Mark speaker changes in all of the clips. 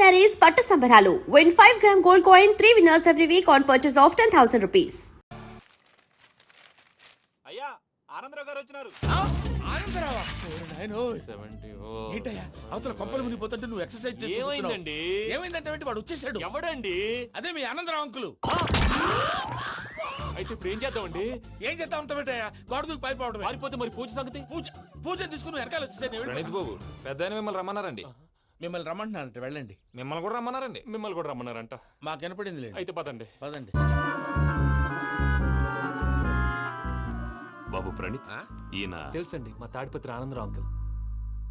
Speaker 1: sarees పట్టు సంబరాలు. Win 5-gram gold coin, 3 winners every week on purchase of 10,000 rupees.
Speaker 2: అయ్యా ఆనందరావు గారు వచ్చినారు.
Speaker 3: ఆనందరావా? ఏంటయ్యా అవతల కొంపలు మునిగిపోతుంటే నువ్వు ఎక్సర్సైజ్ చేస్తున్నావు?
Speaker 2: ఏమైందండి?
Speaker 3: ఏమైందంటే వాడు వచ్చేసాడు.
Speaker 2: ఎవడండి?
Speaker 3: అదే మీ ఆనందరావు అంకులు.
Speaker 2: అయితే ఇప్పుడు ఏం చేద్దామండి?
Speaker 3: ఏం చేస్తా ఉంటావేటయ్యా? గోడ దూకి పైపోవడమే.
Speaker 2: పారిపోతే మరి పూజ సంగతి?
Speaker 3: పూజ తీసుకుని వెనకాల వచ్చేసాను.
Speaker 4: ప్రణీత్ బాబు పెద్ద మిమ్మల్ని రమ్మన్నారండి.
Speaker 3: మిమ్మల్ని రమ్మంటున్నారంట, వెళ్ళండి.
Speaker 4: మిమ్మల్ని కూడా రమ్మన్నారండి.
Speaker 2: మిమ్మల్ని కూడా రమ్మన్నారంట.
Speaker 3: మాకు వినపడింది లేదు.
Speaker 2: అయితే పదండి.
Speaker 3: పదండి.
Speaker 4: బాబు ప్రణీత్, ఈయన
Speaker 2: తెలుసండి, మా తాడిపత్రి ఆనందరావు అంకుల్.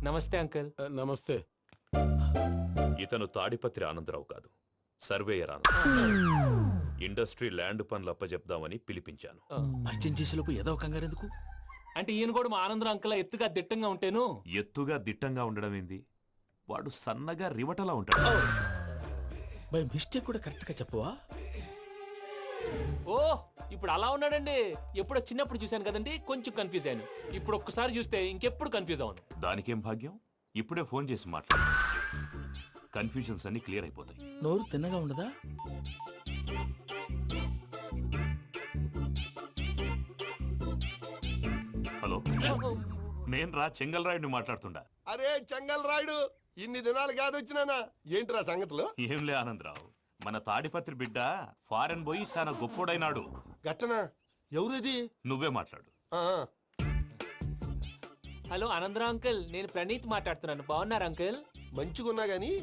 Speaker 2: నమస్తే అంకుల్.
Speaker 3: నమస్తే.
Speaker 4: ఇతను తాడిపత్రి ఆనందరావు కాదు, సర్వేయర్ ఆనందరావు. ఇండస్ట్రీ ల్యాండ్ పనులు అప్పచెప్దామని పిలిపించాను.
Speaker 3: పరిచయం చేసేలోపు ఏదో కంగారు ఎందుకు?
Speaker 2: అంటే ఈయన కూడా మా ఆనందరావు అంకుల్ ఎత్తుగా దిట్టంగా ఉంటాను.
Speaker 4: ఎత్తుగా దిట్టంగా ఉండడం ఏంది, వాడు సన్నగా రివటలా ఉంటాడు.
Speaker 3: బై మిస్టేక్ కూడా కరెక్ట్ గా చెప్పవా?
Speaker 2: ఓ ఇప్పుడు అలా ఉన్నాడండి. ఎప్పుడో చిన్నప్పుడు చూశాను కదండి, కొంచెం కన్ఫ్యూజ్ అయ్యాను. ఇప్పుడు ఒక్కసారి చూస్తే ఇంకెప్పుడు కన్ఫ్యూజ్ అవును.
Speaker 4: దానికేం భాగ్యం, ఇప్పుడే ఫోన్ చేసి మాట్లాడు. కన్ఫ్యూజన్స్ అన్ని క్లియర్ అయిపోతాయి.
Speaker 3: నోరు తిన్నగా ఉండదా?
Speaker 4: హలో, నేను రా చెంగల్రాయుడిని మాట్లాడుతుండా.
Speaker 5: అరే చెంగల్ రాయుడు, ఇన్ని దినాలు కాదు వచ్చినానా? ఏంట్రా సంగతులు?
Speaker 4: ఏంలే ఆనందరావు, మన తాడిపత్రి బిడ్డ ఫారెన్ పోయి చాలా గొప్పోడైనాడు.
Speaker 5: గట్టనా? ఎవరిది?
Speaker 4: నువ్వే మాట్లాడు.
Speaker 5: ఆ,
Speaker 2: హలో ఆనందరావు అంకుల్, నేను ప్రణీత్ మాట్లాడుతున్నాను. బాగున్నారు అంకుల్?
Speaker 5: మంచిగున్నా గాని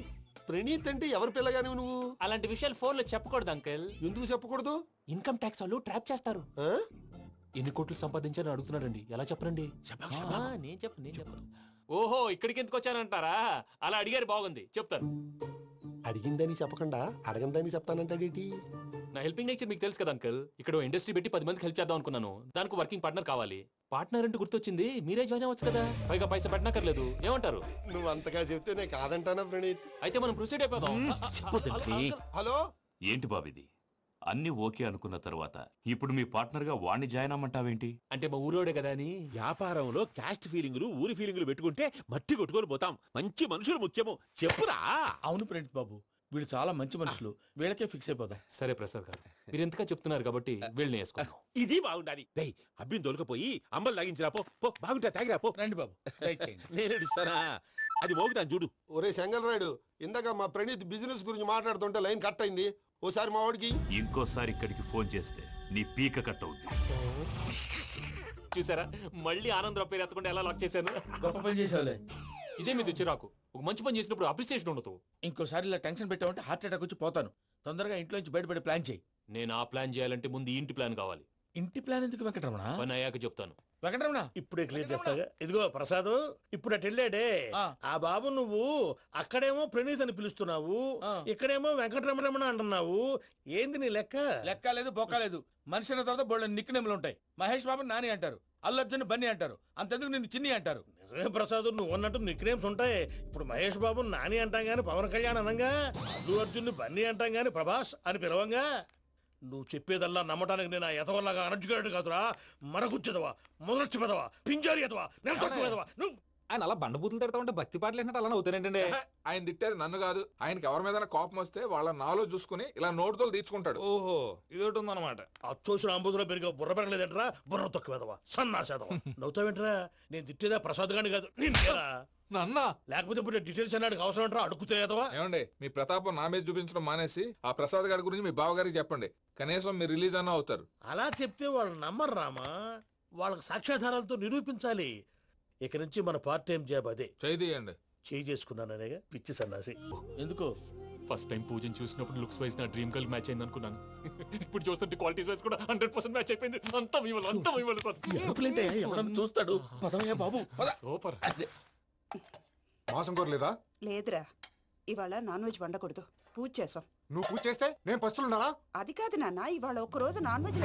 Speaker 5: ప్రణీత్ అంటే ఎవరి పిల్లగాని నువ్వు?
Speaker 2: అలాంటి విషయాలు ఫోన్ లో చెప్పకూడదు అంకుల్.
Speaker 5: ఎందుకు చెప్పకూడదు?
Speaker 2: ఇన్కమ్ ట్యాక్స్ వాళ్ళు ట్రాప్ చేస్తారు.
Speaker 5: ఆ?
Speaker 2: ఎన్ని కోట్లు సంపాదించాలని అడుగుతున్నారండి. ఎలా చెప్పరండి? నేను చెప్పను. ఓహో, ఇక్కడికి ఎందుకు వచ్చానంటారా? అలా అడిగారు, బాగుంది, చెప్తాను.
Speaker 5: అడిగిందని చెప్పకుండా అడగందని చెప్తానంటాడేటి?
Speaker 2: నా హెల్పింగ్ నేచర్ మీకు తెలుసు కదా అంకుల్. ఇక్కడ ఇండస్ట్రీ పెట్టి 10 మందికి హెల్ప్ చేద్దాం అనుకున్నాను. దానికి వర్కింగ్ పార్ట్నర్ కావాలి. పార్ట్నర్ అంటే గుర్తొచ్చింది, మీరే జాయిన్ అవ్వచ్చు కదా. పైగా పైసా పెట్టనక్కర్లేదు. ఏమంటారు?
Speaker 5: నువ్వు అంతగా చెప్తేనే కాదంటానా ప్రణీత్?
Speaker 2: అయితే మనం ప్రొసీడ్ అయిపోదాం.
Speaker 5: హలో,
Speaker 4: ఏంటి బాబిది, అన్ని ఓకే అనుకున్న తర్వాత ఇప్పుడు మీ పార్ట్నర్ గా వాణ్ణి జాయిన్ అమ్మంటావేంటి?
Speaker 2: అంటే మా ఊరోడే కదా అని.
Speaker 6: వ్యాపారంలో క్యాస్ట్ ఫీలింగులు ఊరి ఫీలింగులు పెట్టుకుంటే మట్టి కొట్టుకొని పోతాం. మంచి మనుషులు ముఖ్యము. చెప్పురా.
Speaker 3: అవును ప్రణీత్ బాబు, వీళ్ళు చాలా మంచి మనుషులు. వీళ్ళకే ఫిక్స్ అయిపోతాం.
Speaker 2: సరే ప్రసాద్ గారు, మీరు ఎంతగా చెప్తున్నారు కాబట్టి వీళ్ళని వేసుకుందాం.
Speaker 6: ఇది బాగుండాలి. డై అబ్బిని దొలకపోయి అంబలు తాగించిరా పో. పో బాగుంటా తాగిరా పో.
Speaker 3: రండి బాబు, దయచేయండి.
Speaker 6: నేను ఇస్తానా? అది మోగుతాను చూడు.
Speaker 5: ఒరే చెంగల్ రాయుడు, ఇందాక మా ప్రణీత్ బిజినెస్ గురించి మాట్లాడుతుంటే లైన్ కట్ అయింది. ఓసారి మా వాడికి
Speaker 4: ఇంకోసారి ఇక్కడికి ఫోన్ చేస్తే నీ పీక కట్ అవుద్ది.
Speaker 2: చూసారా, మళ్ళీ ఆనందరావు పేరు ఎత్తకుండా ఎలా లాక్ చేశాను.
Speaker 3: గొప్ప పని చేసేవాళ్ళే.
Speaker 2: ఇదే మీద చిరాకు. ఒక మంచి పని చేసినప్పుడు అప్రిసియేషన్ ఉండదు.
Speaker 3: ఇంకోసారి ఇలా టెన్షన్ పెట్టామంటే హార్ట్ అటాక్ వచ్చి పోతాను. తొందరగా ఇంట్లో నుంచి బయటపడే ప్లాన్ చేయి.
Speaker 2: నేను ఆ ప్లాన్ చేయాలంటే ముందు ఈ ఇంటి ప్లాన్ కావాలి.
Speaker 3: ఇంటి ప్లాన్ ఎందుకు వెంకటరమణ?
Speaker 2: పని అయ్యాక చెప్తాను.
Speaker 3: వెంకటరమణ
Speaker 7: ఇప్పుడే క్లియర్ చేస్తాగా. ఇదిగో ప్రసాద్, ఇప్పుడు అటు వెళ్ళాడే
Speaker 3: ఆ.
Speaker 7: ఆ బాబు, నువ్వు అక్కడేమో ప్రణీత్ అని పిలుస్తున్నావు,
Speaker 3: ఆ.
Speaker 7: ఇక్కడేమో వెంకటరమణ అంటున్నావు. ఏంది నీ లెక్క?
Speaker 3: లెక్క లేదు బొక్క లేదు. మనిషి అన్న తర్వాత బోళ్ళ నిక్నెములు ఉంటాయి. మహేష్ బాబు నాని అంటారు, అల్లు అర్జున్ బన్నీ అంటారు, అంతెందుకు నిన్ను చిన్ని అంటారు.
Speaker 7: నిజమే ప్రసాద్, నువ్వు అన్నట్టు నిక్నేమ్స్ ఉంటాయి. ఇప్పుడు మహేష్ బాబు నాని అంటాం గాని పవన్ కళ్యాణ్ అనంగా, అల్లు అర్జున్ బన్నీ అంటాం గాని ప్రభాస్ అని పిలవంగా. నువ్వు చెప్పేదల్లా నమ్మటానికి నేను ఆ ఎతవల్లాగా అనర్జుకేటెడ్ కాదురా. మరగుచ్చదవా, మొదలచ్చి పెదవా, పింజారి ఎదవా, నెలసొక్కు పెదవా. నువ్వు
Speaker 8: ఆయన అలా బండబూతులు తిడతా ఉంటే భక్తి పాటలు ఏంటంటే అలా అవుతానంటే.
Speaker 9: ఆయన తిట్టేది నన్ను కాదు, ఆయనకి ఎవరి మీద కోపం వస్తే వాళ్ళ నాలో చూసుకుని ఇలా నోటుతో తీర్చుకుంటాడు.
Speaker 8: ఓహో, ఇదొకటి ఉందన్నమాట.
Speaker 7: అచ్చోసిన అంబుధులో పెరిగే బుర్ర పెరగలేదంటరా. బుర్ర తొక్కు పెదవా, సన్నాసేదవా. నవ్వుతావేంట్రా? నేను తిట్టేదా ప్రసాద్ గాని కాదు, నిన్నేరా.
Speaker 9: నన్న
Speaker 7: లేకపోతే ఇప్పుడు డీటెయిల్స్ అన్నాడు అవసరం అంటారా? అడుగుతాయేదవా.
Speaker 9: ఏమండి, మీ ప్రతాపం నా మీద చూపించడం మానేసి ఆ ప్రసాద్ గారి గురించి మీ బావగారికి చెప్పండి. కనీసం మీరు రిలీజ్ అన్న అవుతారు.
Speaker 7: అలా చెప్తే వాళ్ళు నమ్మరు రామా. వాళ్ళకి సాక్ష్యాధారాలతో నిరూపించాలి. ఇక నుంచి మన పార్ట్ టైం జాబ్ అదే.
Speaker 9: చేయండి.
Speaker 7: చేయి చేసుకున్నాననేగా పిచ్చి సన్నాసి. ఎందుకు?
Speaker 2: ఫస్ట్ టైం పూజను చూసినప్పుడు లుక్స్ వైజ్ నా డ్రీమ్ గర్ల్ మ్యాచ్ అయింది అనుకున్నాను. ఇప్పుడు చూస్తుంటే క్వాలిటీస్ వైజ్ కూడా 100% మ్యాచ్ అయిపోయింది. అంతా మీ వల్ల సార్.
Speaker 7: ఎరుపులేంటే ఎవడన్నా చూస్తాడు. పదవయ్యా బాబు, పద.
Speaker 2: సూపర్.
Speaker 5: మాసం కోరలేదా?
Speaker 10: లేదురా, ఇవాళ నాన్ వెజ్ వండకూడదు. పూజ చేసాం.
Speaker 5: నువ్వు పూజ చేస్తే నేను పస్తులున్నారా?
Speaker 10: అది కాదు నాన్న, ఇవాళ ఒక్కరోజు నాన్ వెజ్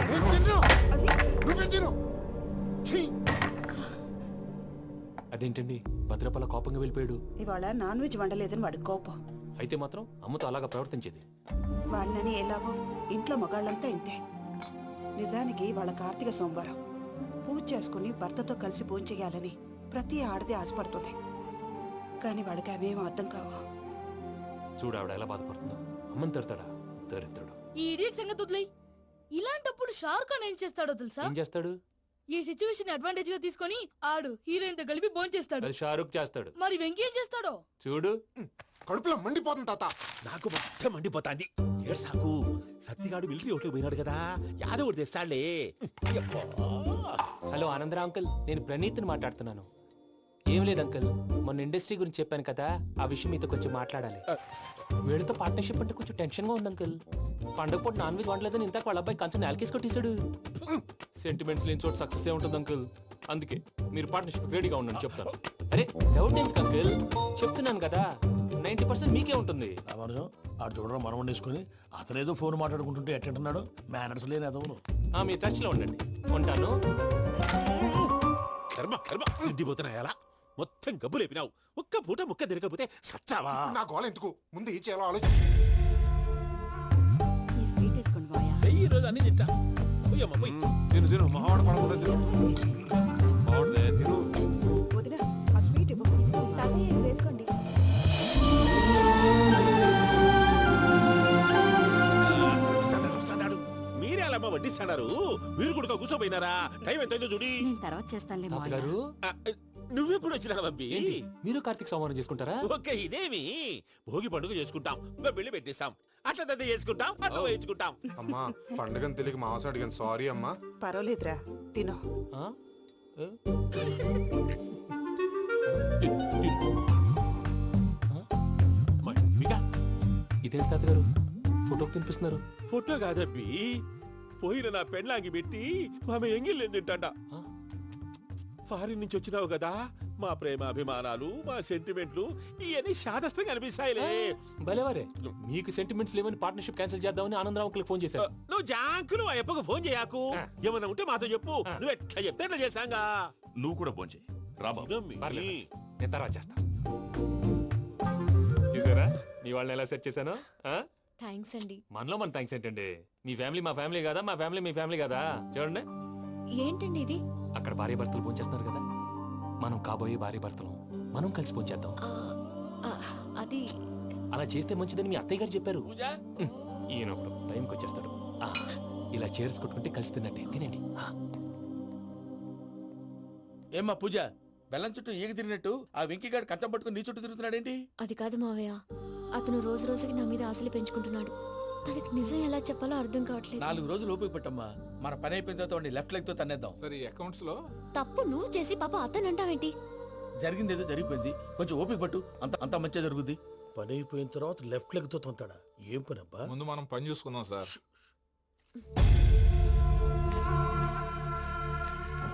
Speaker 2: అదేంటండి, భద్రపల కోపంగా వెళ్ళిపోయాడు.
Speaker 10: ఇవాళ నాన్ వెజ్ వండలేదని వాడి కోపం.
Speaker 2: అయితే మాత్రం అమ్మతో అలాగా ప్రవర్తించేది.
Speaker 10: వాడినని ఎలాగో ఇంట్లో మగాళ్ళంతా ఇంతే. నిజానికి వాళ్ళ కార్తీక సోమవారం పూజ చేసుకుని భర్తతో కలిసి పూజ చేయాలని ప్రతి ఆడది ఆశపడుతుంది. కానీ వాడికి అవేం అర్థం కావు.
Speaker 2: చూడు ఆవిడ ఎలా బాధపడుతుందో. అమ్మని తిడతాడా దరిద్రుడు.
Speaker 11: ఈ ఇడియట్ సంగతి వదిలేయ్. ఇలాంటప్పుడు షారుఖ్ ఖాన్ ఏం చేస్తాడో తెలుసా?
Speaker 2: ఏం చేస్తాడు?
Speaker 11: ఈ సిచ్యువేషన్ అడ్వాంటేజ్ గా తీసుకొని ఆడు హీరోయిన్ తో కలిపి భోంచేస్తాడు.
Speaker 2: అది షారుఖ్ చేస్తాడు.
Speaker 11: మరి వెంకీ ఏం చేస్తాడో
Speaker 2: చూడు.
Speaker 5: కడుపులో మండిపోతుంది తాత.
Speaker 6: నాకు మొత్తం మండిపోతాంది. ఏడు సాకు సత్తిగాడు మిలిటరీ ఓట్లు పోయినాడు కదా, యాదవ్ ఒకటి తెస్తాడులే. యబ్బా.
Speaker 2: హలో ఆనందరా అంకుల్, నేను ప్రణీత్ని మాట్లాడుతున్నాను. ఏం లేదు అంకుల్, మొన్న ఇండస్ట్రీ గురించి చెప్పాను కదా, ఆ విషయం మీతో కొంచెం మాట్లాడాలి. వీడితో పార్ట్నర్షిప్ అంటే కొంచెం టెన్షన్ గా ఉంది అంకుల్. పండగ పూట నాన్ వెజ్ వండలేదని ఇంతకు వాళ్ళ అబ్బాయి కంచెం నేలకేసి కొట్టేశాడు. సెంటిమెంట్స్ లేని చోట సక్సెస్ ఏ ఉంటుంది అంకుల్. అందుకే మీరు పార్ట్నర్షిప్ రెడీగా ఉండండి చెప్తాను. అరే డౌట్ ఎందుకు అంకుల్, చెప్తున్నాను కదా 90% మీకే ఉంటుంది.
Speaker 7: రామానుజం ఆడు చూడడం మనం వండేసుకుని అతనేదో ఫోన్ మాట్లాడుకుంటుంటే ఎట్టంటున్నాడు. మేనర్స్ లేని అదవును.
Speaker 2: మీ టచ్ లో ఉండండి. ఉంటాను.
Speaker 6: కర్మ కర్మ తిండిపోతున్నా ఎలా మొత్తం గబ్బు లేపినావు. ఒక్క పూట ముక్క తిరగకపోతే సచ్చావా?
Speaker 5: నా గోల ఎందుకు, ముందు ఏం చేయాలో ఆలోచించు.
Speaker 11: ఈ స్వీట్ వేసుకోండి బాయా.
Speaker 6: ఈ రోజు అన్ని తింటా. పోయమ్మ పోయి.
Speaker 9: తిను తిను మావాడు పడకుండా తిను. మావాడులే తిను.
Speaker 10: వదిన ఆ స్వీట్ ఇవ్వు.
Speaker 11: వేసుకోండి.
Speaker 6: వస్తాడు. మీరే అలా అమ్మ వడ్డిస్తాడారు. మీరు కూడా కూర్చోపోయినారా? టైం ఎంతైందో చూడి.
Speaker 11: నేను తర్వాత చేస్తానులే
Speaker 2: తాతగారు
Speaker 6: ఆ, నువ్వెప్పుడు వచ్చినా బంబి?
Speaker 2: ఏంటి మీరు కార్తీక్ సంహారం చేసుకుంటారా?
Speaker 6: ఓకే ఇదేమి భోగి పండుగ చేసుకుంటాం, పెళ్లి పెట్టిస్తాం, అట్లా దద్ద చేసుకుంటాం, అట్లా వేయించుకుంటాం.
Speaker 5: అమ్మా పండుగని తెలియక మాంసం అడిగాను, సారీ అమ్మా.
Speaker 10: పర్వాలేదురా తినో.
Speaker 2: ఆ? ఏ?
Speaker 6: మమ్మిగా
Speaker 2: ఇదేంటి తాతగారు ఫోటోకి తినిపిస్తున్నారు?
Speaker 6: ఫోటో కాదబ్బి, పోయిన నా పెళ్ళాంగి పెట్టి ఆమె ఎంగిల్లేం తింటాడ.
Speaker 2: ఆ?
Speaker 6: ఫారిన్ నుంచి వచ్చినావు కదా, మా ప్రేమ అభిమానాలు మా సెంటిమెంట్లు ఇవన్నీ శాదస్తంగా అనిపిస్తాయిలే.
Speaker 2: భలేవారే, మీకు సెంటిమెంట్స్ లేవని పార్ట్నర్షిప్ క్యాన్సిల్ చేద్దామని ఆనందరావు అంకుల్ ఫోన్ చేశారు.
Speaker 6: నువ్వు జాంకులు ఆ అప్పకు ఫోన్ చేయకు. ఏమన్నా ఉంటే మాతో చెప్పు. నువ్వు ఎట్లా చెప్తే ఎట్లా చేశాంగా.
Speaker 4: నువ్వు కూడా భోంచే రాబాబు.
Speaker 6: ఇదమ్మి.
Speaker 2: పర్లేదు. నేను తర్వాత చేస్తా. చూసారా మీ వాళ్ళని ఎలా సెట్ చేశాను?
Speaker 11: థ్యాంక్స్ అండి.
Speaker 2: మనలో మన థ్యాంక్స్ ఏంటండి? మీ ఫ్యామిలీ మా ఫ్యామిలీ కదా, మా ఫ్యామిలీ మీ ఫ్యామిలీ కదా. చూడండి,
Speaker 11: ఏంటండి ఇది?
Speaker 2: అక్కడ భార్య భర్తలు భోంచేస్తున్నారు కదా, మనం కాబోయే భార్య భర్తలు మనం కలిసి భోంచేద్దాం.
Speaker 11: అది
Speaker 2: అలా చేస్తే మంచిదని మీ అత్తయ్య గారు చెప్పారు.
Speaker 3: పూజ
Speaker 2: ఈయన ఒకడు టైంకి వచ్చేస్తాడు. ఇలా చేర్స్ కొట్టుకుంటే కలిసి తిన్నట్టే. తినండి.
Speaker 3: ఏమ్మా పూజ, బెల్లం చుట్టూ ఈగ తిరిగినట్టు ఆ వెంకీగాడు కంచం పట్టుకుని నీ చుట్టూ తిరుగుతున్నాడేంటి?
Speaker 11: అది కాదు మావయ్య, అతను రోజు రోజుకి నా మీద ఆశలు పెంచుకుంటున్నాడు. తనకి నిజం ఎలా చెప్పాలో అర్థం కావట్లేదు.
Speaker 3: 4 రోజులు ఓపిక పట్టమ్మా, మన పని అయిపోయిన తర్వాత వాడిని లెఫ్ట్ లెగ్ తో తన్నేద్దాం.
Speaker 9: సరే అకౌంట్స్ లో
Speaker 11: తప్పు నువ్వు చేసి పాప అతను అంటావేంటి?
Speaker 3: జరిగింది ఏదో జరిగిపోయింది, కొంచెం ఓపిక పట్టు, అంత మంచిగా జరుగుద్ది.
Speaker 7: పని అయిపోయిన తర్వాత లెఫ్ట్ లెగ్ తో తొంతాడా? ఏం పని అబ్బా?
Speaker 9: ముందు మనం పని చూసుకుందాం సార్.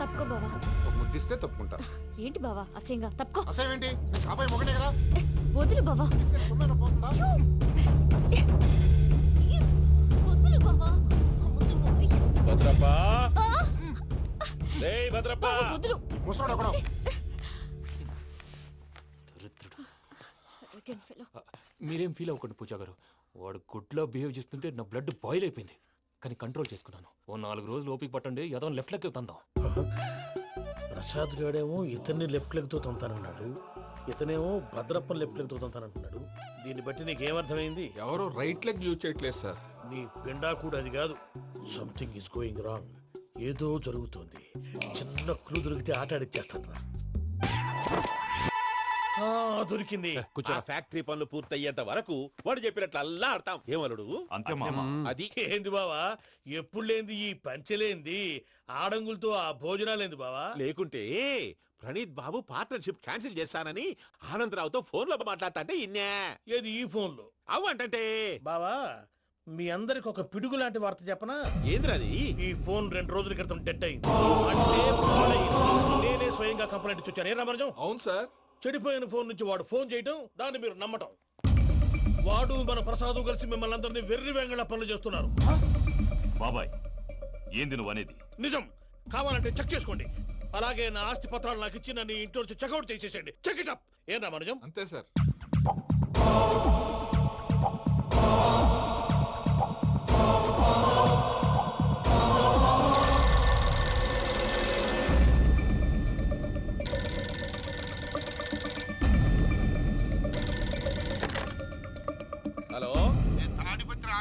Speaker 11: తప్పుకో బావా.
Speaker 5: ఒక ముద్దిస్తే తప్పుకుంటా.
Speaker 11: ఏంటి బావా అసహ్యంగా? తప్పుకో.
Speaker 5: అసేమేంటి, అబ్బాయి మొగనే కదా.
Speaker 11: వదులు బావా.
Speaker 5: తొమ్మిది పోతుందా?
Speaker 11: ప్లీజ్, వదులు బావా.
Speaker 6: భద్రప్పా, రేయ్ భద్రప్పా.
Speaker 11: బావా, వదులు.
Speaker 5: ముసలోడు ఒకడు.
Speaker 11: Arrogant fellow.
Speaker 2: మీరేం ఫీల్ అవ్వకండి పూజా గారు. వాడు గుడ్లో బిహేవ్ చేస్తుంటే నా బ్లడ్ బాయిల్ అయిపోయింది. కానీ కంట్రోల్ చేసుకున్నాను. ఓ 4 రోజులు ఓపిక పట్టండి, ఏదో లెఫ్ట్ లెగ్ తందాం.
Speaker 7: ప్రసాద్ గాడేమో ఇతన్ని లెఫ్ట్ లెగ్ తో తొంతానన్నాడు, ఇతనేమో భద్రప్పని లెఫ్ట్ లెగ్ తో తొంతానంటున్నాడు. దీన్ని బట్టి నీకేమర్థమైంది?
Speaker 9: ఎవరు రైట్ లెగ్ యూజ్ చేయట్లేదు సార్.
Speaker 7: నీ పిండా కూడా అది కాదు. Something is going wrong. ఏదో జరుగుతోంది. చిన్న క్లూ దొరికితే ఆట ఆడిచ్చేస్తాను రా. దొరికింది.
Speaker 6: ఆ ఫ్యాక్టరీ పనులు పూర్తయ్యేంత వరకు వాడు చెప్పినట్లు అల్లా ఆడతాం. ఏమలుడు?
Speaker 4: అంతే మామ.
Speaker 6: అది
Speaker 3: ఏంది బావా, ఎప్పుడు లేంది ఈ పంచలేంది, ఆడంగులతో ఆ భోజనాలేంది బావా?
Speaker 6: లేకుంటే ప్రణీత్ బాబు పార్ట్నర్షిప్ క్యాన్సిల్ చేస్తానని ఆనందరావుతో ఫోన్ లో మాట్లాడతాంటే ఇన్నే.
Speaker 3: ఏది ఈ ఫోన్ లో?
Speaker 6: అవ్వంటే
Speaker 3: బావా, మీ అందరికి ఒక పిడుగు లాంటి వార్త చెప్పనా?
Speaker 6: ఏంద్రది?
Speaker 3: ఈ ఫోన్ 2 రోజుల క్రితం డెడ్ అయింది. అంటే పాడైంది. నేనే స్వయంగా కంప్లైంట్ ఇచ్చాను. ఏ రామరాజం?
Speaker 9: అవును సార్.
Speaker 3: చెడిపోయిన ఫోన్ నుంచి వాడు ఫోన్ చేయటం, దాన్ని మీరు నమ్మటం. వాడు మన ప్రసాదు కలిసి మిమ్మల్ని అందరినీ వెర్రి వెంగళ పనులు చేస్తున్నారు.
Speaker 4: బాబాయ్ ఏంది నువ్వు అనేది?
Speaker 3: నిజం. కావాలంటే చెక్ చేసుకోండి. అలాగే నా ఆస్తి పత్రాలు నాకు ఇచ్చి నన్ను ఇంట్లో నుంచి చెక్అౌట్ చేసేసేయండి. Check it up. ఏం రామరాజం?
Speaker 9: అంతే సార్.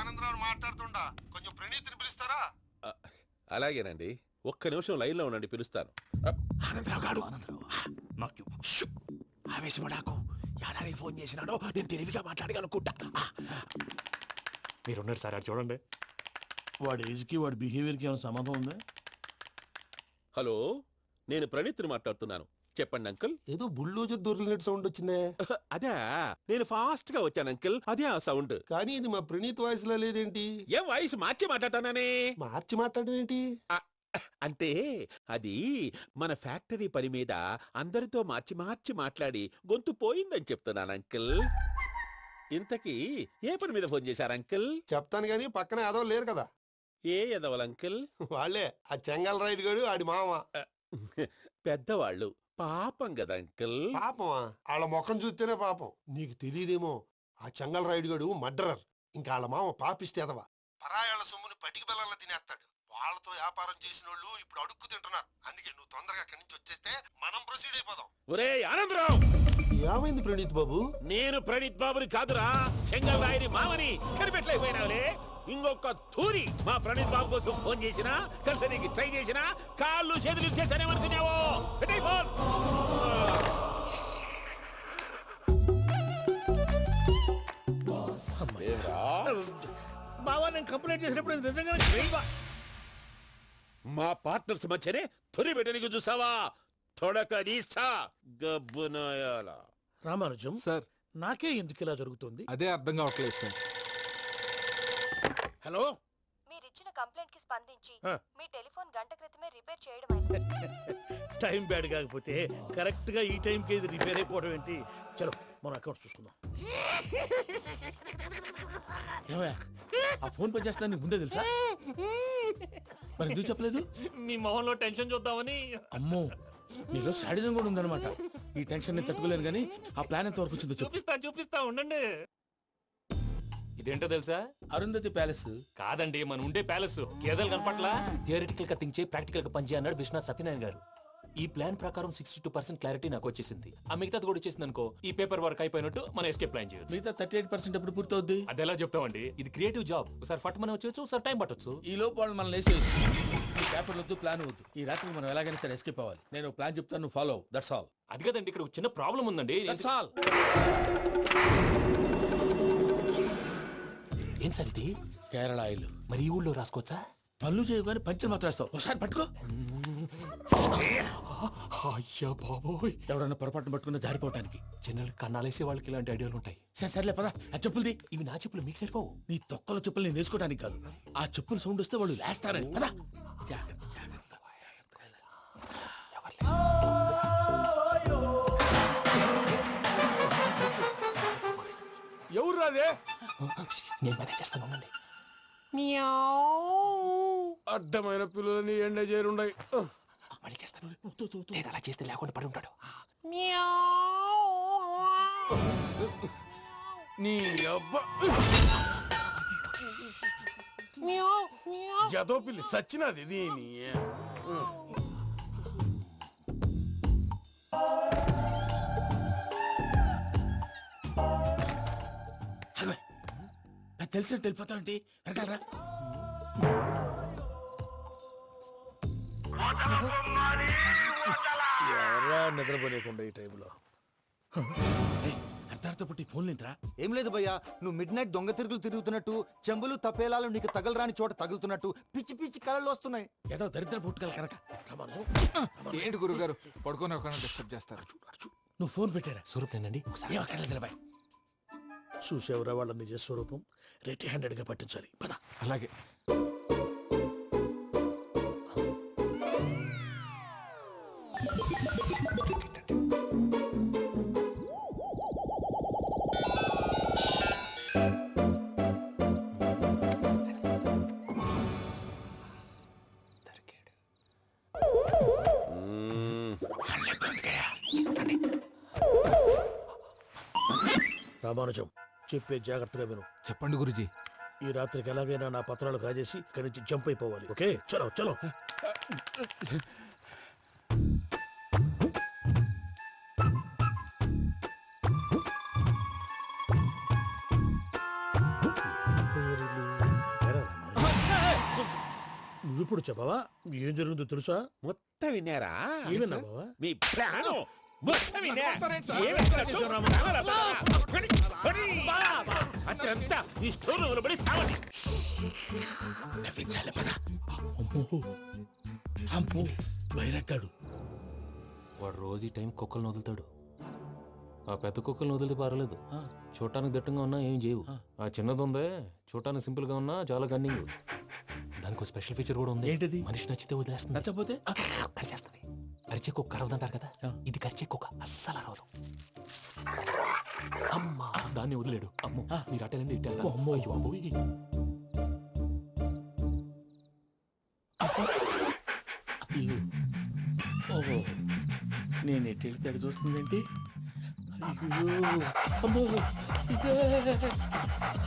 Speaker 5: ఆనందరావు మాట్లాడుతుండా, కొంచెం ప్రణీతిని పిలుస్తారా?
Speaker 6: అలాగేనండి, ఒక్క నిమిషం లైన్లో ఉండండి, పిలుస్తాను.
Speaker 3: ఆనందరావు గాడు ఆవేశపడాకు. యాదానికి ఫోన్ చేసినాడో నేను తెలివిగా మాట్లాడగలనుకుంటా.
Speaker 2: మీరున్నారు సార్, అది చూడండి.
Speaker 3: వాడి ఏజ్కి వాడి బిహేవియర్కి ఏమైనా సంబంధం ఉందా?
Speaker 6: హలో, నేను ప్రణీత్ని మాట్లాడుతున్నాను. చెప్పండి అంకుల్.
Speaker 5: ఏదో బుల్డోజర్ దొరికినట్టు సౌండ్ వచ్చిందే.
Speaker 6: అదే, నేను ఫాస్ట్ గా వచ్చాను అంకుల్, అదే ఆ సౌండ్.
Speaker 5: కానీ ఇది మా ప్రణీత్ వాయిస్ లో లేదేంటి?
Speaker 6: ఏం వాయిస్ మార్చి మాట్లాడతానని?
Speaker 5: మార్చి మాట్లాడడం ఏంటి?
Speaker 6: అంటే అది మన ఫ్యాక్టరీ పని మీద అందరితో మార్చి మార్చి మాట్లాడి గొంతు పోయిందని చెప్తున్నాను అంకుల్. ఇంతకీ ఏ పని మీద ఫోన్ చేశారు అంకుల్?
Speaker 5: చెప్తాను గానీ పక్కన ఏదో లేరు కదా.
Speaker 6: ఏ ఎదవలు అంకుల్?
Speaker 5: వాళ్ళే ఆ చెంగల్ రైడ్ గడు ఆడి మామ.
Speaker 6: పెద్దవాళ్ళు, పాపం కదా అంకుల్.
Speaker 5: పాపమా? వాళ్ళ ముఖం చూస్తేనే పాపం. నీకు తెలియదేమో, ఆ చెంగల్ రైడ్ గడు మర్డరర్. ఇంకా వాళ్ళ మామ పాపిస్తేదవా. పరాయాళ్ళ సొమ్ముని పటికి బెల్లంలో తినేస్తాడు. వాళ్ళతో వ్యాపారం చేసిన వాళ్ళు ఇప్పుడు అడుక్కు తింటున్నారు. అందుకే నువ్వు తొందరగా అక్కడి నుంచి వచ్చేస్తే మనం ప్రొసీడ్ అయిపోదాం.
Speaker 6: ఒరే ఆనందరావు!
Speaker 5: ఏమైంది ప్రణీత్ బాబు?
Speaker 6: నేను ప్రణీత్ బాబుని కాదురా, సెంగల్ రాయని మామని. కనిపెట్టలేకపోయినావులే. ఇంకొక తూరి మా ప్రణీత్ బాబు కోసం ఫోన్ చేసినా, కలిసి ట్రై చేసినా కాళ్ళు చేతులు చేశానేమనుకున్నావో. పెట్టేయ్ ఫోన్.
Speaker 7: బావా, నేను కంప్లైంట్ చేసినప్పుడు ఇది నిజంగానే చేయవా?
Speaker 6: మా పార్ట్నర్స్ మధ్యనే తొలి పెట్టడానికి చూసావా? తొడక నీస్తా గబ్బునాయాల.
Speaker 7: రామానుజం
Speaker 8: సార్,
Speaker 7: నాకే ఎందుకు ఇలా జరుగుతుంది?
Speaker 8: అదే అర్థం కావట్లేదు సార్.
Speaker 7: హలో,
Speaker 11: మీరిచ్చిన కంప్లైంట్ కి స్పందించి
Speaker 7: ఆ.
Speaker 11: మీ టెలిఫోన్ గంట క్రితమే రిపేర్ చేయడం
Speaker 7: టైం బ్యాడ్ కాకపోతే కరెక్ట్ గా ఈ టైంకి ఇది రిపేర్ అయిపోవడం ఏంటి? చలో మన అకౌంట్ చూసుకుందాం.
Speaker 3: ఏమయ్యా, ఆ ఫోన్ పని చేస్తున్నా నీకు ముందే తెలుసా? మరి ఎందుకు చెప్పలేదు?
Speaker 2: మీ మొహంలో టెన్షన్ చూద్దామని.
Speaker 3: అమ్మో, నీలో శాడిజం కూడా ఉందన్నమాట. ఈ టెన్షన్ ని తట్టుకోలేను కానీ ఆ ప్లాన్ ఎంత వరకు వచ్చిందో చెప్పు.
Speaker 2: చూపిస్తా ఉండండి. ఇదేంటో తెలుసా?
Speaker 3: అరుంధతి ప్యాలెస్.
Speaker 2: కాదండి, మన ఉండే ప్యాలెస్. గేదెలు కనపట్లా? థియరిటికల్ గా థింక్ చేయి, ప్రాక్టికల్ గా పనిచేయ అన్నాడు విశ్వనాథ్ సత్యనారాయణ గారు. ఈ ప్లాన్ ప్రకారం 62% క్లారిటీ నాకు వచ్చేసింది. ఆ మిగతాది కూడా వచ్చేసింది అనుకో, ఈ పేపర్ వర్క్ అయిపోయినట్టు మనం ఎస్కేప్ ప్లాన్ చేయొచ్చు.
Speaker 3: మిగతా 38% ఎప్పుడు పూర్తవుద్ది?
Speaker 2: అది ఎలా చెప్తామండి? ఇది క్రియేటివ్ జాబ్. ఒకసారి ఫట్ మనం వచ్చేయచ్చు, ఒకసారి టైం పట్టొచ్చు.
Speaker 3: ఈ లోపు వాళ్ళు మనం లేసేయచ్చు. ఈ పేపర్ వద్దు, ప్లాన్ వద్దు. ఈ రాత్రికి మనం ఎలాగైనా సరే ఎస్కేప్ అవ్వాలి. నేను ప్లాన్ చెప్తాను, నువ్వు ఫాలో. That's all.
Speaker 2: అది కదండి, ఇక్కడ ఒక చిన్న ప్రాబ్లం ఉందండి.
Speaker 3: That's all.
Speaker 2: ఏం సార్ ఇది?
Speaker 3: కేరళ ఆయిల్.
Speaker 2: మరి ఈ ఊళ్ళో రాసుకోవచ్చా?
Speaker 3: పనులు చేయగానే పంచర్ మాత్రం వేస్తావు. ఒకసారి పట్టుకో.
Speaker 2: అయ్యా బాబోయ్,
Speaker 3: ఎవడన్నా పొరపాటున పట్టుకున్న జారిపోవటానికి.
Speaker 2: జనరల్ కన్నాలేసే వాళ్ళకి ఇలాంటి ఐడియాలు ఉంటాయి.
Speaker 3: సర్లే పదా, ఆ చెప్పులది.
Speaker 2: ఇవి నా చెప్పులు, మీకు సరిపోవు.
Speaker 3: నీ తొక్కల చెప్పులు నేను వేసుకోవడానికి కాదు, ఆ చెప్పులు సౌండ్ వస్తే వాళ్ళు లేస్తారని. పదా.
Speaker 5: ఎవరు రాదే?
Speaker 2: నేను మేనేజ్ చేస్తాను, ఉండండి.
Speaker 5: అడ్డమైన పిల్లలని ఎండ చేరుండయి.
Speaker 2: మళ్ళీ చేస్తాను. లేదు, అలా చేస్తే లేకుండా పడి ఉంటాడు.
Speaker 5: నీ అబ్బా ఎదో పిల్లి సచ్చినది దీని.
Speaker 3: నాకు తెలిసినట్టు వెళ్ళిపోతావంటి. వెనకాలరా.
Speaker 7: ఎవరా నిద్రపోలేకుండా ఈ టైంలో?
Speaker 3: అర్ధార్థ పుట్టి ఫోన్ లేంట్రా.
Speaker 12: ఏం లేదు భయ్యా, నువ్వు మిడ్ నైట్ దొంగ తిరుగులు తిరుగుతున్నట్టు, చెంబులు తపేలాలు నీకు తగలరాని చోట తగులుతున్నట్టు పిచ్చి పిచ్చి కళలు వస్తున్నాయి.
Speaker 3: ఏదో దరిద్ర పుట్టుకల కనుక.
Speaker 9: ఏంటి గురుగారు పడుకొని ఒక డిస్టర్బ్ చేస్తారు?
Speaker 3: నువ్వు ఫోన్ పెట్టారా?
Speaker 2: స్వరూప్ నేనండి.
Speaker 3: ఏమక్కర్లేదు.
Speaker 7: చూసేవరా వాళ్ళ నిజ స్వరూపం. రెట్టి హ్యాండెడ్ గా పట్టించాలి. పద.
Speaker 9: అలాగే.
Speaker 7: రామానుజం, చెప్పే జాగ్రత్తగా విను.
Speaker 9: చెప్పండి గురుజీ.
Speaker 7: ఈ రాత్రికి ఎలాగైనా నా పత్రాలు కాజేసి ఇక్కడి నుంచి జంప్ అయిపోవాలి. ఓకే, చలో చలో. పేర్లు నువ్విప్పుడు చెప్పవా ఏం జరుగుతుందో తెలుసా?
Speaker 6: మొత్తం విన్నారా?
Speaker 7: ఏమన్నా బావా?
Speaker 6: మీ ప్రాణం మొత్తం విన్నా? అత్రంతా ఈ స్టోర్ రూమ్ లో పడి సావండి. నవ్వించాలి పద.
Speaker 7: అమ్మో బైరక్కాడు.
Speaker 2: వాడు రోజు ఈ టైం కుక్కలను వదులుతాడు. ఆ పెద్ద కుక్కలను వదిలితే పర్వాలేదు, చూడటానికి దట్టంగా ఉన్నా ఏం చేయవు. ఆ చిన్నది ఉందే, చూడటానికి సింపుల్ గా ఉన్నా చాలా గన్నింగ్. దానికి స్పెషల్ ఫీచర్ కూడా ఉంది.
Speaker 7: ఏంటిది?
Speaker 2: మనిషి నచ్చితే వదిలేస్తుంది,
Speaker 7: నచ్చపోతే
Speaker 2: కరిచేస్తుంది. అరిచే కుక్క అరవదంటారు కదా, ఇది కరిచే కుక్క అస్సలు అరవదు. అమ్మా దాన్ని వదిలేడు. అమ్మో మీరు అటెండి ఇట్టే. అమ్మో అయ్యో అమ్మోయ్.
Speaker 7: ఓహో నేను ఎట్టి వెళ్తాడు చూస్తుందేంటి? అయ్యో అమ్మో ఇదే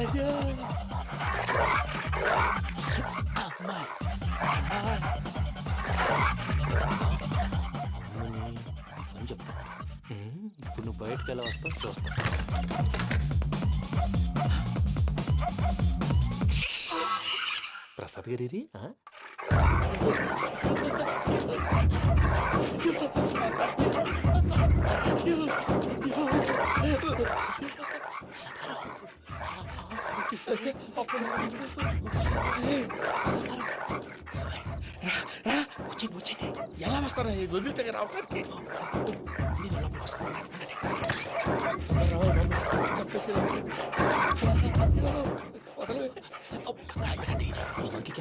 Speaker 7: అదే అమ్మా
Speaker 2: అని చెప్తా. ఇప్పుడు నువ్వు బయటకు ఎలా వస్తావు చూస్తా. ప్రసాద్ గారి
Speaker 7: వచ్చేయండి. ఎలా వస్తారా వదిలితే రావడానికి?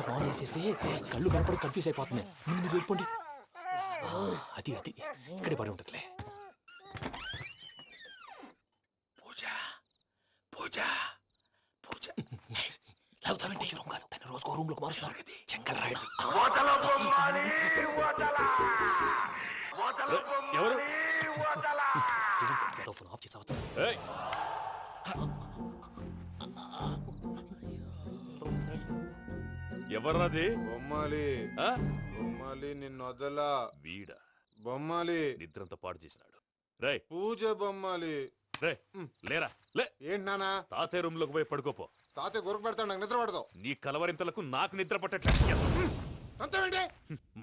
Speaker 2: ఫోన్ చేసేస్తే కళ్ళు కనపడి కన్ఫ్యూజ్ అయిపోతున్నాయి. మీరు వెళ్ళిపోండి. అది అది ఇక్కడే పడి ఉంటుందిలే. పూజ పూజ పూజ లాగుతామంటే రూమ్ కాదు, తన రోజుకో రూమ్ లోకి మారుస్తున్నారు కదా. శంకర్ రాయుడు
Speaker 6: ఎవరు?
Speaker 2: ఫోన్ ఆఫ్ చేసావచ్చు.
Speaker 6: ఎవర్రాది?
Speaker 12: బొమ్మాలి బొమ్మాలి నిన్ను వదలా.
Speaker 6: వీడా
Speaker 12: బొమ్మాలి
Speaker 6: నిద్రంతా పాడు చేసినాడు. రే
Speaker 12: పూజ బొమ్మాలి.
Speaker 6: రే లేరా లే.
Speaker 12: ఏంటి నానా?
Speaker 6: తాతయ్య రూమ్ లోకి పోయి పడుకోపో.
Speaker 12: తాతయ్య గురకు పెడతాడు, నాకు నిద్ర పడదు.
Speaker 6: నీ కలవరింతలకు నాకు నిద్ర పట్టట్లేదు.
Speaker 12: అంతేంటి?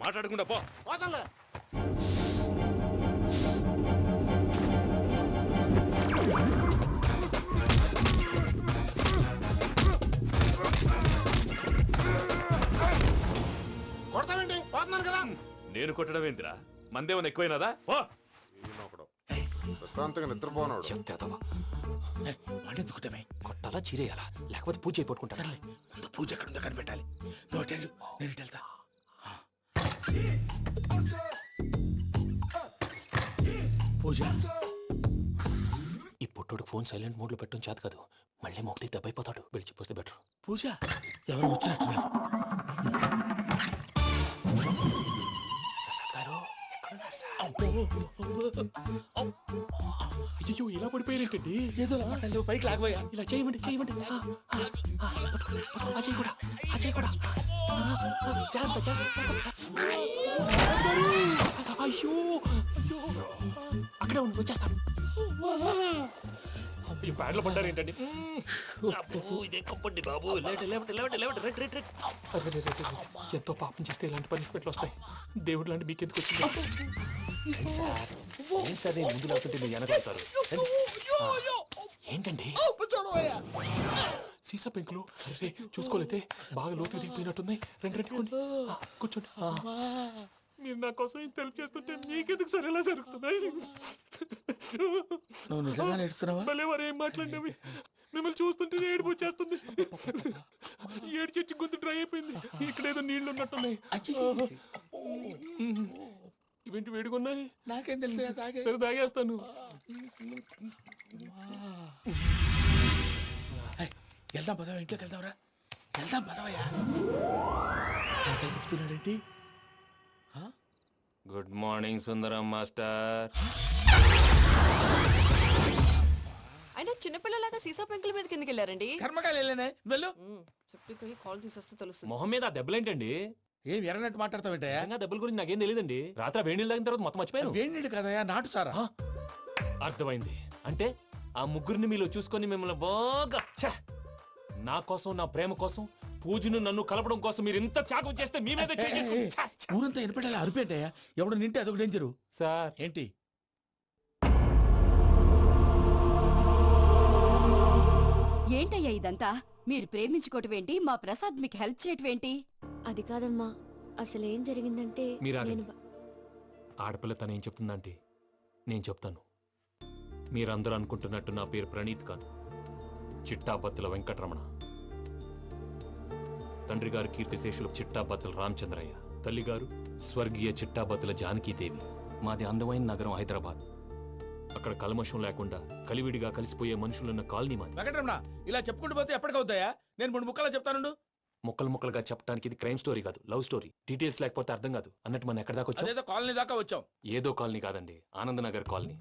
Speaker 6: మాట్లాడకుండా పో.
Speaker 12: పోతాలే. కొడతావేంటి? పోతున్నాను కదా.
Speaker 6: నేను కొట్టడం ఏంటిరా? మందేమన్నా ఎక్కువైనదా? ఓ
Speaker 12: ప్రశాంతంగా నిద్రపోనాడు.
Speaker 7: వాడెందుకుంటామే?
Speaker 2: కొట్టాలా చీరేయాలా లేకపోతే పూజ అయిపోట్టుకుంటా.
Speaker 7: సర్లే ముందు పూజ ఎక్కడ ఉందో కనిపెట్టాలి. నువ్వు అటెండు, నేను ఇటు వెళ్తా. పూజ
Speaker 2: ఈ పుట్టోడు ఫోన్ సైలెంట్ మోడ్ లో పెట్టడం చేత కాదు. మళ్ళీ మొక్కి దెబ్బైపోతాడు. వెళ్ళి చెప్పొస్తే బెటర్.
Speaker 7: పూజ ఎవరు వచ్చినట్టున్నారు?
Speaker 2: ప్రసాద్ గారు ఎక్కడున్నారు సార్? అయ్యో ఇలా పడిపోయారేంటండి?
Speaker 7: ఏదో నువ్వు పైకి లాగబోయా.
Speaker 2: ఇలా చేయమండి చేయమండి. అజయ్ కూడా అజయ్ కూడా జాగ్రత్త జాగ్రత్త. అయ్యో అయ్యో అక్కడే ఉండి వచ్చేస్తాను. ఈ బ్యాడ్లో పడ్డారు ఏంటండి?
Speaker 6: ఇదే కప్పండి బాబు.
Speaker 2: ఎంతో పాపం చేస్తే ఇలాంటి పనిష్మెంట్లు వస్తాయి. దేవుడు లాంటి మీకెందుకు వచ్చింది? సార్ నేను ముందు లేకుంటే మీరు వెనకాడతారు. ఏంటండి సీసా పెంకులు చూసుకోలేతే బాగా లోతు దిగిపోయినట్టున్నాయి. రెండు కూర్చోండి. మీరు నా కోసం ఇంత హెల్ప్ చేస్తుంటే మీకెందుకు సరే ఎలా జరుగుతున్నాయి?
Speaker 7: నువ్వు నిజంగా నేర్చుతున్నావా?
Speaker 2: భలే వారు ఏం మాట్లాడినవి. మిమ్మల్ని చూస్తుంటే ఏడుపు వచ్చేస్తుంది. ఏడు చెట్టు గొంతు డ్రై అయిపోయింది. ఇక్కడ ఏదో నీళ్లు ఉన్నట్టున్నాయి. ఇవేంటి వేడుకున్నాయి?
Speaker 7: నాకేం తెలుసు?
Speaker 2: సరే తాగేస్తాను.
Speaker 7: వెళ్దాం పదవా, ఇంట్లోకి వెళ్దాంరా. వెళ్దాం పదవయ్యా. చెప్తున్నాడేంటి?
Speaker 2: గుడ్ మార్నింగ్ సుందరం మాస్టర్.
Speaker 13: అయినా చిన్నపిల్లలాగా సీసా పెంకుల మీద కిందకి వెళ్ళారండి.
Speaker 7: కర్మకాయలు వెళ్ళానే వెళ్ళు.
Speaker 13: చెప్పి కాల్ తీసొస్తే తెలుస్తుంది.
Speaker 2: మొహం మీద ఆ దెబ్బలేంటండి?
Speaker 7: ఏం ఎర్రనట్టు మాట్లాడతావేంటే?
Speaker 2: దెబ్బల గురించి నాకేం తెలియదండి. రాత్రి వేడి నీళ్ళు తాగిన తర్వాత మొత్తం మర్చిపోయాను.
Speaker 7: వేడి నీళ్ళు కదయా, నాటు సారా.
Speaker 2: అర్థమైంది. అంటే ఆ ముగ్గురిని మీలో చూసుకొని మిమ్మల్ని బాగా నా కోసం నా ప్రేమ కోసం పూజను నన్ను కలపడం కోసం మీరు ఇంత త్యాగం చేస్తే మీ మీద
Speaker 3: ఊరంతా ఎనపెట్టాలి అరిపేంటయ్యా ఎవడు నింటే అదొక డేంజరు
Speaker 2: సార్
Speaker 3: ఏంటి
Speaker 13: ఏంటయ్యా ఇదంతా మీరు ప్రేమించుకోవటం ఏంటి మా ప్రసాద్ మీకు హెల్ప్ చేయటం ఏంటి
Speaker 11: అది కాదమ్మా అసలు ఏం జరిగిందంటే
Speaker 2: మీరు
Speaker 11: నేను
Speaker 2: ఆగండి. ఆడపిల్ల తను ఏం చెప్తుందంటే నేను చెప్తాను మీరందరూ అనుకుంటున్నట్టు నా పేరు ప్రణీత్ కాదు, చిట్టాపత్తుల వెంకటరమణ. తండ్రి గారు కీర్తిశేషులు చిట్టాపత్తుల రామచంద్రయ్య, తల్లిగారు స్వర్గీయ చిట్టాపత్తుల జానకీదేవి. మాది అందమైన నగరం హైదరాబాద్. అక్కడ కల్మషం లేకుండా కలివిడిగా కలిసిపోయే మనుషులున్న కాలనీ మాది.
Speaker 3: వెంకటరమణ ఇలా చెప్పుకుంటూ పోతే ఎప్పటికవుతాయా నేను 3 ముక్కలా చెప్తాను.
Speaker 2: ముక్కలు ముక్కలుగా చెప్పడానికి ఇది క్రైమ్ స్టోరీ కాదు, లవ్ స్టోరీ. డీటెయిల్స్ లేకపోతే అర్థం కాదు. అన్నట్టు మనం ఎక్కడ దాకా వచ్చాం?
Speaker 3: అదేదో కాలనీ దాకా వచ్చాం.
Speaker 2: ఏదో కాలనీ కాదండి, ఆనందనగర్ కాలనీ.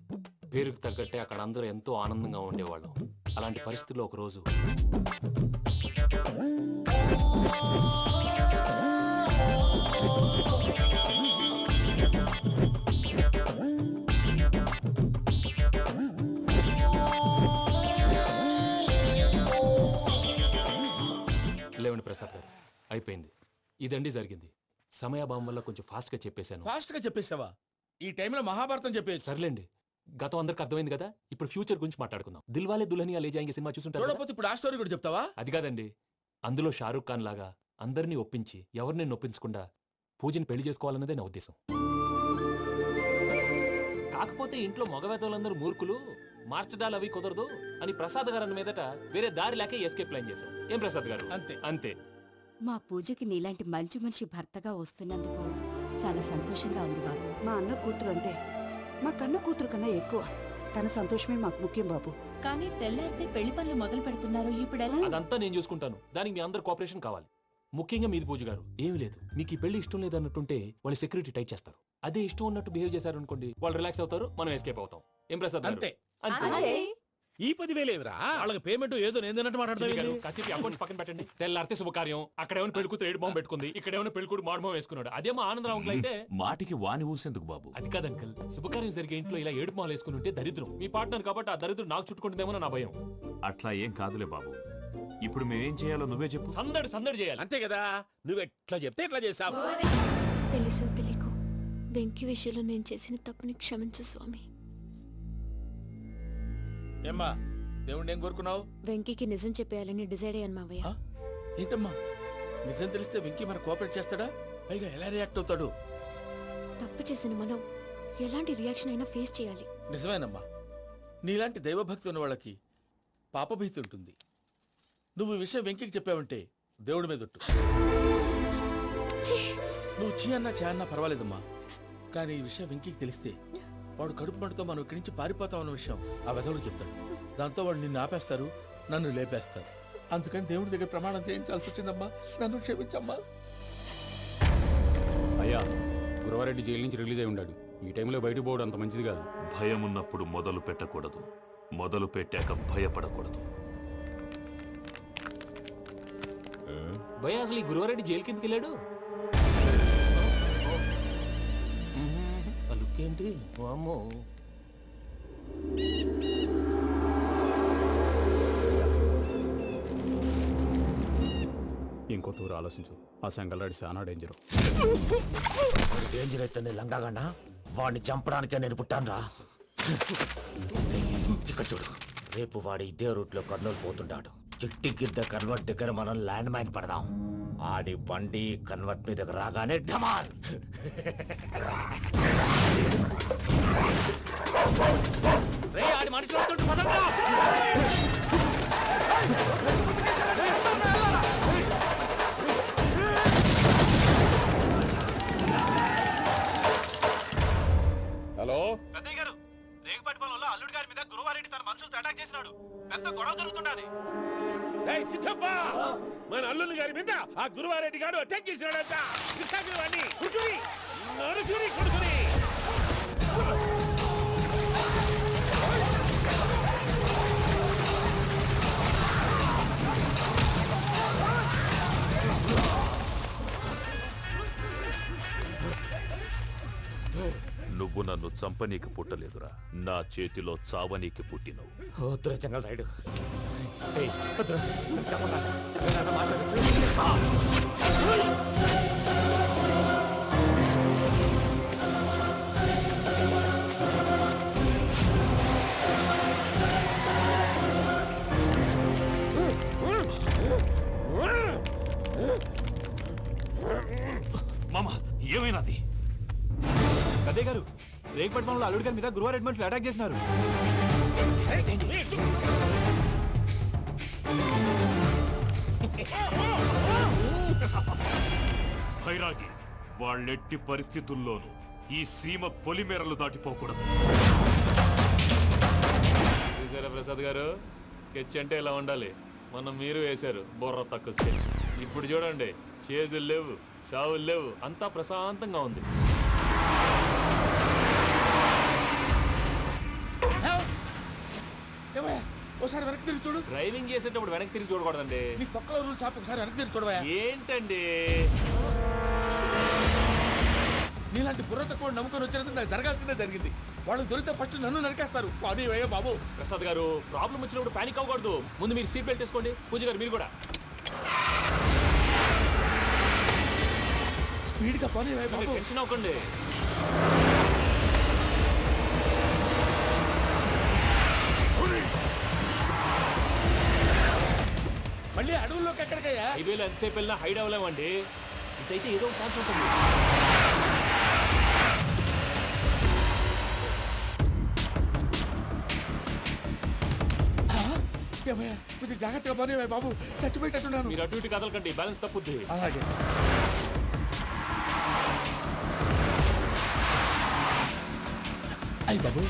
Speaker 2: పేరుకు తగ్గట్టే అక్కడ అందరూ ఎంతో ఆనందంగా ఉండేవాళ్ళం. అలాంటి పరిస్థితుల్లో ఒక రోజు లేవండి ప్రసాద్ గారు, అయిపోయింది. ఇదండి జరిగింది. సమయాభావం వల్ల కొంచెం ఫాస్ట్ గా చెప్పేశాను.
Speaker 3: ఫాస్ట్ గా చెప్పేసావా? ఈ టైంలో మహాభారతం చెప్పేసి.
Speaker 2: సర్లేండి, గతం అందరికి అర్థమైంది కదా. ఇప్పుడు ఫ్యూచర్ గురించి మాట్లాడుకుందాం. దిల్వాలే దుల్హనియా లే జాయేంగే సినిమా చూసుంటారు కదా?
Speaker 3: చూడకపోతే ఇప్పుడు ఆ స్టోరీ కూడా చెప్తావా?
Speaker 2: అది కాదండి, అందులో షారూక్ ఖాన్ లాగా అందరినీ ఒప్పించి ఎవరిని నొప్పించకుండా పూజని పెళ్లి చేసుకోవాలన్నదే నా ఉద్దేశం. కాకపోతే ఇంట్లో మగవేతలందరూ మూర్ఖులు, మార్చడాలు అవి కుదరదు అని ప్రసాద్ గారు అన్న మీదట వేరే దారి లేక ఎస్కేప్ ప్లాన్ చేశాం. ఏం ప్రసాద్ గారు?
Speaker 3: అంతే
Speaker 2: అంతే.
Speaker 13: మా పూజకి నీలాంటి మంచి మనిషి భర్తగా వస్తున్నందుకు చాలా సంతోషంగా ఉంది బాబు.
Speaker 10: మా అన్న కూతురు అంటే మా కన్న కూతురు కన్నా ఎక్కువ. తన సంతోషమే మాకు ముఖ్యం బాబు.
Speaker 13: కానీ తెల్లారితే పెళ్లి పనులు మొదలు పెడుతున్నారు, ఇప్పుడు ఎలా?
Speaker 2: అదంతా నేను చూసుకుంటాను. దానికి మీ అందరు కోఆపరేషన్ కావాలి. ముఖ్యంగా మీది పూజ గారు. ఏమీ లేదు, మీకు ఈ పెళ్లి ఇష్టం లేదన్నట్టుంటే వాళ్ళు సెక్యూరిటీ టైట్ చేస్తారు. అదే ఇష్టం ఉన్నట్టు బిహేవ్ చేశారు అనుకోండి, వాళ్ళు రిలాక్స్ అవుతారు, మనం ఎస్కేప్ అవుతాం. ఏం ప్రసాద్ గారు?
Speaker 3: అంతే.
Speaker 2: అంతే.
Speaker 6: ఈ 10,000 ఏమిరా?
Speaker 3: వాళ్ళకి పేమెంట్ ఏదో నేందన్నట్టు
Speaker 2: చిన్ని గారు,
Speaker 3: మాట్లాడతాను.
Speaker 2: కాసేపు అకౌంట్స్ పక్కన పెట్టండి. తెల్లారితే శుభకార్యం. అక్కడేమైనా పెళ్లి కూతురు ఏడు బాంబు పెట్టుకుంది, ఇక్కడేమైనా పెళ్లి కూతురు మాడు బాంబు వేసుకున్నాడు. అదేమో ఆనందరావు అంకుల్ అయితే
Speaker 4: మాటికి వాని ఊసేందుకు బాబు?
Speaker 2: అది కాదు అంకుల్, శుభకార్యం జరిగే ఇంట్లో ఇలా ఏడు మాలు వేసుకుని ఉంటే దరిద్రం. మీ పార్ట్నర్ కాబట్టి ఆ దరిద్రం నాకు చుట్టుకుంటుందేమో నా భయం.
Speaker 4: అట్లా ఏం కాదులే బాబు. ఇప్పుడు మేమేం చేయాలో నువ్వే చెప్పు.
Speaker 2: సందడి సందడి చేయాలి.
Speaker 6: అంతే కదా, నువ్వు ఎట్లా చెప్తే ఎట్లా చేసావు.
Speaker 11: తెలుసో తెలియకో వెంకీ విషయంలో నేను చేసిన తప్పుని క్షమించు స్వామి.
Speaker 3: ఏమ్మా దేవుణ్ణి ఏం కోరుకున్నావు?
Speaker 11: వెంకీకి నిజం చెప్పేయాలని డిసైడ్ అయ్యాను మావయ్య.
Speaker 3: ఏంటమ్మా నిజం తెలిస్తే వెంకీ మన కోఆపరేట్ చేస్తాడా? పైగా ఎలా రియాక్ట్ అవుతాడు?
Speaker 11: తప్పు చేసిన మనం ఎలాంటి రియాక్షన్ అయినా ఫేస్ చేయాలి.
Speaker 3: నిజమేనమ్మా, నీలాంటి దైవభక్తి ఉన్న వాళ్ళకి పాపభీతి ఉంటుంది. నువ్వు ఈ విషయం వెంకీకి చెప్పావంటే దేవుడి మీద ఒట్టు. నువ్వు చీ అన్నా చే అన్నా పర్వాలేదమ్మా, కానీ ఈ విషయం వెంకీకి తెలిస్తే వాడు కడుపు మంటతో మనం ఇక్కడి నుంచి పారిపోతాం అన్న విషయం ఆ వెధవుడు చెప్తాడు. దాంతో వాడు నిన్ను ఆపేస్తారు, నన్ను లేపేస్తారు. అందుకని దేవుడి దగ్గర ప్రమాణం చేయించాల్సి వచ్చిందమ్మా, నన్ను క్షమించమ్మా.
Speaker 14: అయ్యా, గురవారెడ్డి జైలు నుంచి రిలీజ్ అయి ఉన్నాడు. ఈ టైంలో బయటకు పోవడం అంత మంచిది కాదు.
Speaker 4: భయం ఉన్నప్పుడు మొదలు పెట్టకూడదు, మొదలు పెట్టాక భయపడకూడదు.
Speaker 2: భయ అసలు ఈ గురువారెడ్డి జైలు కిందకి వెళ్ళాడు. లుక్ ఏంటి? అమ్మో,
Speaker 14: ఇంకో తూరు ఆలోచించు. ఆ సంగల్రాడి చాలా డేంజర్.
Speaker 6: డేంజర్ అయితే లంగాగండా వాడిని చంపడానికే నేను పుట్టాను రా. ఇక్కడ చూడు, రేపు వాడి ఇదే రూట్ లో కర్నూలు పోతుంటాడు. చిట్టి గిద్ద కన్వర్ట్ దగ్గర మనం ల్యాండ్ మైన్ పడదాం. ఆడి బండి కన్వర్ట్ మీద రాగానే ఢమాల్.
Speaker 2: ఆడి మనుషులు వస్తుంటే పదండ్రా.
Speaker 9: హలో
Speaker 12: పెద్దయ్య గారు, రేగుపాటి పొలంలో అల్లుడి గారి మీద గురువారెడ్డి తన మనుషులతో అటాక్ చేసినాడు. పెద్ద గొడవ జరుగుతున్నది.
Speaker 6: సిద్ధప్ప, మన అల్లుని గారి మీద ఆ గురువారెడ్డి గారు అటాక్ చేసినాడంట. కృష్ణాగిరి కుడుకుని నడుచుని కొడుకుని.
Speaker 4: నువ్వు నన్ను చంపనీకి పుట్టలేదురా, నా చేతిలో చావనీకి పుట్టినవు.
Speaker 6: వద్దురా జంగల్ రైడ్.
Speaker 4: మామ ఏమైనాది?
Speaker 8: అదే గారు రేగుపట్నంలో అల్లుడి గారి మీద గురువారెడ్డి మనుషులు అటాక్ చేసినారు.
Speaker 4: భైరాగి, వాళ్ళెట్టి పరిస్థితుల్లోనూ ఈ సీమ పొలిమేరలు దాటిపోకూడదు.
Speaker 8: చూసారా ప్రసాద్ గారు, స్కెచ్ అంటే ఇలా ఉండాలి. మనం మీరు వేశారు బొర్ర తక్కువ స్కెచ్. ఇప్పుడు చూడండి, చేజులు లేవు, చావులు లేవు, అంతా ప్రశాంతంగా ఉంది.
Speaker 3: ఒకసారి వెనక్కి తిరిగి చూడు.
Speaker 8: డ్రైవింగ్ చేసేటప్పుడు వెనక్కి తిరిగి చూడకూడదండి.
Speaker 3: నీ తొక్కలో రూల్స్ ఆపి ఒకసారి వెనక్కి తిరిగి చూడవా.
Speaker 8: ఏంటండి
Speaker 3: నీలాంటి బుర్ర తక్కువ నమ్ముకొని వచ్చినందుకు నాకు జరగాల్సిందే జరిగింది. వాళ్ళు దొరికితే ఫస్ట్ నన్ను నరికేస్తారు. పని వయ్యా బాబు.
Speaker 8: ప్రసాద్ గారు, ప్రాబ్లం వచ్చినప్పుడు పానిక్ అవ్వకూడదు. ముందు మీరు సీట్ బెల్ట్ వేసుకోండి. పూజ గారు మీరు కూడా
Speaker 3: స్పీడ్గా పని వయ్యా బాబు.
Speaker 8: టెన్షన్ అవ్వకండి.
Speaker 3: మళ్ళీ అడవుల్లోకి ఎక్కడికయ్యా?
Speaker 8: హైవేలో ఎంతసేపు వెళ్ళినా హైడ్ అవ్వలేమండి. ఇదైతే ఏదో ఛాన్స్ ఉంటుంది.
Speaker 3: కొంచెం జాగ్రత్తగా పని వయ్యా బాబు. చచ్చిపోయేటట్టున్నాను.
Speaker 8: మీరు అటు ఇటు కదలకండి, బ్యాలెన్స్ తప్పుద్ది.
Speaker 3: అలాగే. అయ్యి బాబు,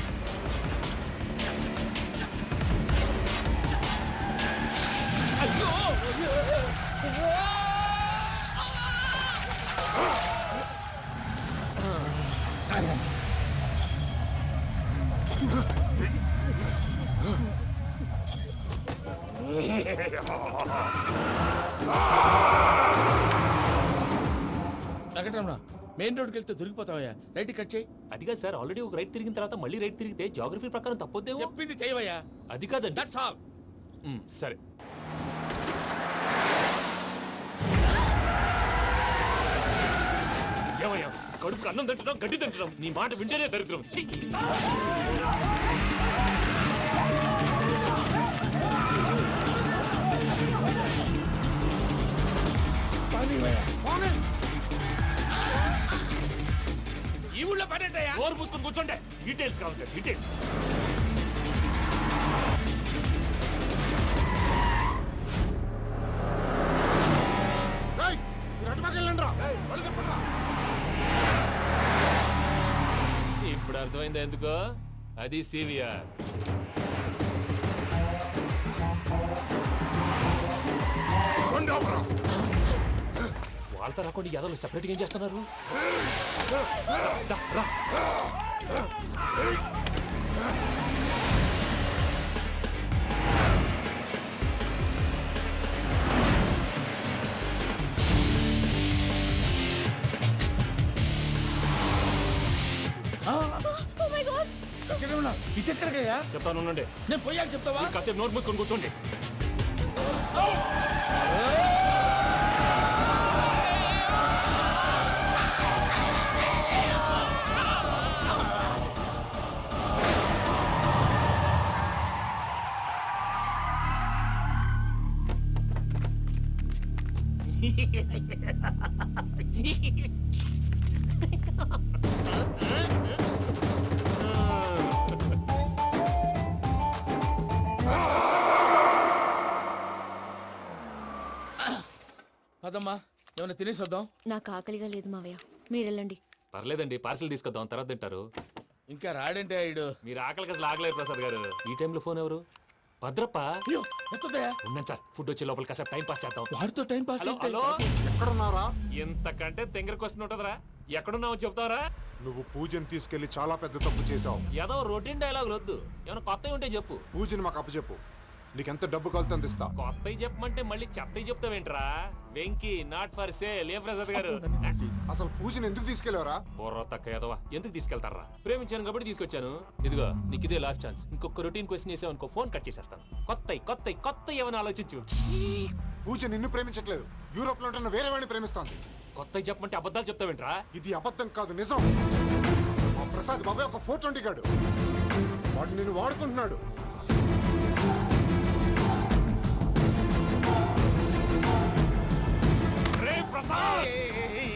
Speaker 3: వెంకటరమణ, మెయిన్ రోడ్కి వెళ్తే దొరికిపోతావయ్యా. రైట్ కట్ చేయి.
Speaker 8: అది కాదు సార్, ఆల్రెడీ ఒక రైట్ తిరిగిన తర్వాత మళ్ళీ రైట్ తిరిగితే జాగ్రఫీ ప్రకారం తప్పొద్దేమో.
Speaker 3: చెప్పింది చేయవయ్యా.
Speaker 8: అది కాదండి.
Speaker 3: That's all.
Speaker 8: సరే. ఏమయ్యా, కడుపు అన్నం తింటున్నాం, గడ్డి తింటున్నాం. నీ మాట వింటేనే దరిద్రం. ఛీ!
Speaker 3: ఈ ఊళ్ళో పని ఏంటయ్యా?
Speaker 8: నోరు మూసుకొని కూర్చోండి. డీటెయిల్స్ కావాలి, డీటెయిల్స్. ఇప్పుడు అర్థమైందా ఎందుకో? అది సివిఆర్. వాళ్ళతో రాకుండా యాదవ్ సెపరేట్గా ఏం చేస్తున్నారు?
Speaker 3: ఇటెక్కడికయ్యా?
Speaker 8: చెప్తాను ఉండండి.
Speaker 3: నేను పోయాక చెప్తావా?
Speaker 8: కాసేపు నోరు మూసుకొని కూర్చోండి.
Speaker 3: పదమ్మా, ఏమైనా తినేసి వద్దాం.
Speaker 11: నాకు ఆకలిగా లేదు మావయ్య, మీరు వెళ్ళండి.
Speaker 8: పర్లేదండి, పార్సిల్ తీసుకొద్దాం, తర్వాత తింటారు.
Speaker 3: ఇంకా రాడంటే ఆయుడు.
Speaker 8: మీరు ఆకలికి అసలు ఆగలేదు ప్రసాద్ గారు. ఈ టైంలో ఫోన్ ఎవరు? భద్రప్ప. ఉన్నాను సార్, ఫుడ్ వచ్చే లోపల కాసేపు టైం పాస్ చేద్దాం.
Speaker 3: వాడితో టైం పాస్.
Speaker 8: హలో,
Speaker 5: ఎక్కడున్నారా?
Speaker 8: ఇంతకంటే తెంగర క్వశ్చన్ ఉంటుందిరా. ఎక్కడున్నావు చెప్తావరా?
Speaker 5: నువ్వు పూజని తీసుకెళ్లి చాలా పెద్ద తప్పు చేశావు.
Speaker 8: ఏదో రొటీన్ డైలాగ్ వద్దు, ఏమైనా కొత్తవి ఉంటే చెప్పు.
Speaker 5: పూజని మాకు అప్పచెప్పు.
Speaker 15: నీకెంత డబ్బు కలితే అందిస్తా.
Speaker 8: కొత్తవి చెప్పమంటే మళ్ళీ చెత్తవి చెప్తావేంట్రా? Venky not for sale. ఏ ప్రసాద్ గారు
Speaker 15: అసలు పూజని ఎందుకు తీసుకెళ్లేవరా?
Speaker 8: బుర్ర తక్క ఏదవా, ఎందుకు తీసుకెళ్తారా? ప్రేమించాను కాబట్టి తీసుకొచ్చాను. ఇదిగో నీకు ఇదే లాస్ట్ ఛాన్స్. ఇంకొక రొటీన్ క్వశ్చన్ చేసావు అనుకో, ఫోన్ కట్ చేసేస్తాను. కొత్త ఏమైనా ఆలోచించు.
Speaker 15: పూజ నిన్ను ప్రేమించట్లేదు, యూరోప్ లో ఉంటున్న వేరే వాడిని ప్రేమిస్తోంది.
Speaker 8: కొత్తవి చెప్పమంటే అబద్ధాలు చెప్తావేంట్రా?
Speaker 15: ఇది అబద్ధం కాదు, నిజం. మా ప్రసాద్ బాబాయ్ ఒక 420 గాడు, వాడు నిన్ను వాడుకుంటున్నాడు.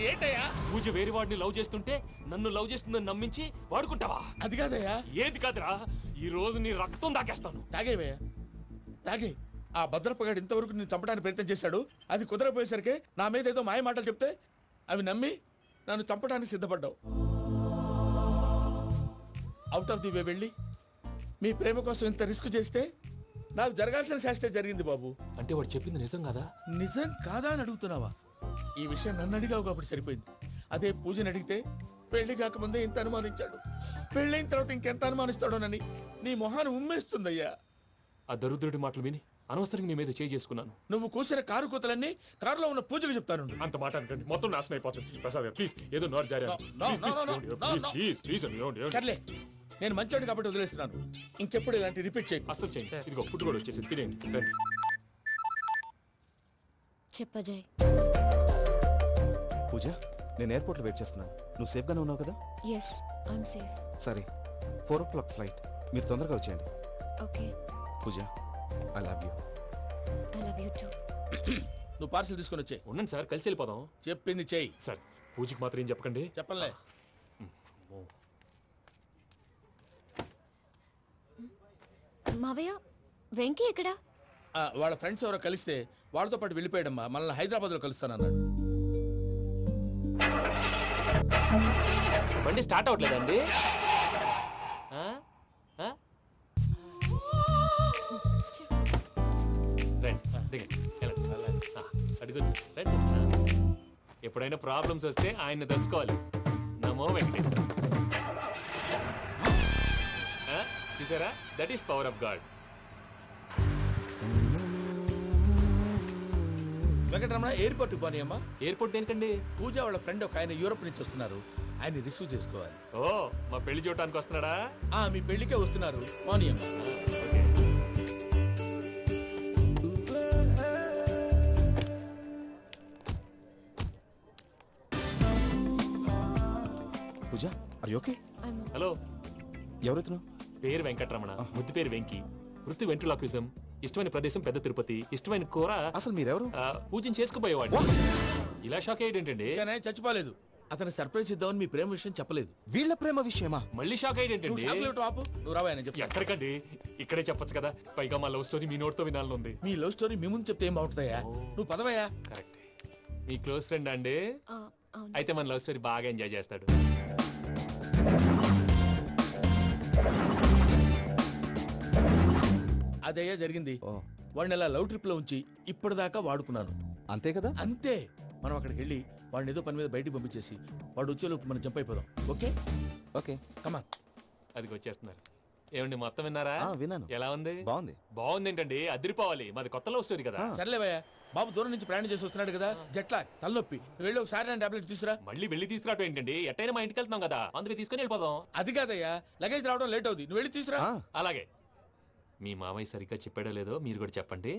Speaker 8: ఏంటయ్యా? పూజ వేరే వాడిని లవ్ చేస్తుంటే నన్ను లవ్ చేస్తుందని నమ్మించి వాడుకుంటావా?
Speaker 7: అది కాదయ్యా.
Speaker 8: ఏది కాదురా, ఈ రోజు నీ రక్తం దాకేస్తాను.
Speaker 7: తాగేవయ్యా, తాగే. ఆ భద్రపగాడు ఇంతవరకు నేను చంపడానికి ప్రయత్నం చేశాడు. అది కుదరపోయేసరికి నా మీద ఏదో మాయ మాటలు చెప్తే అవి నమ్మి నన్ను చంపడానికి సిద్ధపడ్డావు. అవుట్ ఆఫ్ ది వే వెళ్ళి మీ ప్రేమ కోసం ఇంత రిస్క్ చేస్తే నాకు జరగాల్సిన శాస్త్రే జరిగింది బాబు.
Speaker 8: అంటే వాడు చెప్పింది నిజం కదా?
Speaker 7: నిజం కాదా అని అడుగుతున్నావా? ఈ విషయం నన్ను అడిగావు కాబట్టి సరిపోయింది. అదే పూజని అడిగితే పెళ్లి కాకముందే ఇంత అనుమానించాడు, పెళ్ళైన తర్వాత ఇంకెంత అనుమానిస్తాడోనని నీ మొహాన్ని ఉమ్మేస్తుందయ్యా.
Speaker 8: ఆ దరిద్రుడి మాటలు విని అనవసరంగా నీ మీద చేయి చేసుకున్నాను.
Speaker 7: నువ్వు కూసిన కారు కూతలన్నీ కారులో ఉన్న పూజకు చెప్తాను.
Speaker 8: అంత మాట అనకండి, మొత్తం నాశనం అయిపోతుంది. ప్రసాద్ ప్లీజ్, ఏదో నోరు జారీ.
Speaker 7: సర్లే, నేను మంచోడు కాబట్టి వదిలేస్తున్నాను. ఇంకెప్పుడు ఇలాంటి రిపీట్ చేయి.
Speaker 8: అసలు చేయండి. ఇదిగో ఫుడ్ కూడా వచ్చేసి తినేయండి. రండి.
Speaker 11: చెప్పజాయ్.
Speaker 12: పూజ, నేను ఎయిర్పోర్ట్లో వెయిట్ చేస్తున్నాను. నువ్వు సేఫ్గానే ఉన్నావు కదా?
Speaker 11: Yes, I'm safe.
Speaker 12: సరే, 4 o'clock ఫ్లైట్. మీరు తొందరగా వచ్చేయండి.
Speaker 11: Okay.
Speaker 12: Pooja, I love you.
Speaker 11: I love you too.
Speaker 7: నువ్వు పార్సల్ తీసుకొని వచ్చే.
Speaker 8: ఉండండి సార్, కలిసి వెళ్ళిపోదాం.
Speaker 7: చెప్పింది చెయ్యి.
Speaker 8: సార్, పూజకి మాత్రం ఏం చెప్పకండి.
Speaker 7: చెప్పలే.
Speaker 11: మావయ్య, వెంకీ ఎక్కడా?
Speaker 7: వాళ్ళ ఫ్రెండ్స్ ఎవరో కలిస్తే వాళ్ళతో పాటు వెళ్ళిపోయాడమ్మా. మనల్ని హైదరాబాద్లో కలుస్తానన్నాడు.
Speaker 8: బండి స్టార్ట్ అవ్వట్లేదండి. ఎప్పుడైనా ప్రాబ్లమ్స్ వస్తే ఆయన్ని తెలుసుకోవాలి. నమో వెంకటేశ్వర. చూసారా, that is power of God.
Speaker 7: Venkataramana, ఎయిర్పోర్ట్కి పోనీ అమ్మా.
Speaker 8: ఎయిర్పోర్ట్ ఏంటండి?
Speaker 7: పూజ వాళ్ళ ఫ్రెండ్ ఒక ఆయన యూరోప్ నుంచి వస్తున్నారు, ఆయన రిసీవ్ చేసుకోవాలి.
Speaker 8: ఓ, మా పెళ్లి చూడటానికి వస్తున్నాడా?
Speaker 7: మీ పెళ్లికే వస్తున్నారు, పోనీ అమ్మా.
Speaker 12: పూజ, ఆర్ యు ఓకే?
Speaker 8: హలో,
Speaker 12: ఎవరైతును?
Speaker 8: పేరు వెంకటరమణ, ముద్దు పేరు వెంకీ, వృత్తి వెంట్రులాక్విజం, ఇష్టమైన ప్రదేశం పెద్ద తిరుపతి, ఇష్టమైన కూర.
Speaker 12: అసలు మీరెవరు?
Speaker 8: పూజను చేసుకుపోయేవాడు. ఇలా షాక్ అయ్యేటండి.
Speaker 7: చచ్చిపోలేదు. అతను సర్ప్రైజ్ ఇద్దామని మీ ప్రేమ విషయం చెప్పలేదు.
Speaker 12: వీళ్ళ ప్రేమ విషయమా?
Speaker 8: మళ్ళీ షాక్ అయ్యేటండి.
Speaker 7: నువ్వు రావా చెప్పి.
Speaker 8: ఎక్కడికండి, ఇక్కడే చెప్పొచ్చు కదా. పైగా మా లవ్ స్టోరీ మీ నోట్తో వినాలని ఉంది.
Speaker 7: మీ లవ్ స్టోరీ మీ ముందు చెప్తే ఏం బాగుంటుందయ్యా? నువ్వు పదవయ్యా.
Speaker 8: కరెక్ట్. మీ క్లోజ్ ఫ్రెండ్ అండి? అయితే మన లవ్ స్టోరీ బాగా ఎంజాయ్ చేస్తాడు.
Speaker 7: అదయ్యా జరిగింది. వాడిని అలా లవ్ ట్రిప్ లో ఉంచి ఇప్పటిదాకా వాడుకున్నాను.
Speaker 12: అంతే కదా?
Speaker 7: అంతే. మనం అక్కడికి వెళ్ళి వాడిని ఏదో పని మీద బయటికి పంపించేసి వాడు వచ్చేలోపు మనం జంప్ అయిపోదాం. ఓకే
Speaker 12: ఓకే,
Speaker 7: కమాన్.
Speaker 8: అదికి వచ్చేస్తున్నారు. ఏమండి, మొత్తం విన్నారా?
Speaker 12: విన్నాను.
Speaker 8: ఎలా ఉంది?
Speaker 12: బాగుంది.
Speaker 8: బాగుంది ఏంటండి, అదిరిపోవాలి. మాది కొత్త లవ్ స్టోరీ కదా.
Speaker 7: సర్లేవయ్యా, బాబు దూరం నుంచి ప్రయాణం చేసి వస్తున్నాడు కదా, జట్లా తలనొప్పి. వెళ్ళి ఒకసారి టాబ్లెట్ తీసుకురా.
Speaker 8: మళ్ళీ వెళ్ళి తీసుకురావటం ఏంటండి? ఎట్టైనా మా ఇంటికి వెళ్తున్నాం కదా, అందుకే తీసుకుని వెళ్ళిపోదాం.
Speaker 7: అది కాదయ్యా, లగేజ్ రావడం లేట్ అవుతుంది. నువ్వు వెళ్ళి తీసుకురా.
Speaker 8: అలాగే. మీ మామయ్య సరిగ్గా చెప్పాడో లేదో మీరు కూడా చెప్పండి.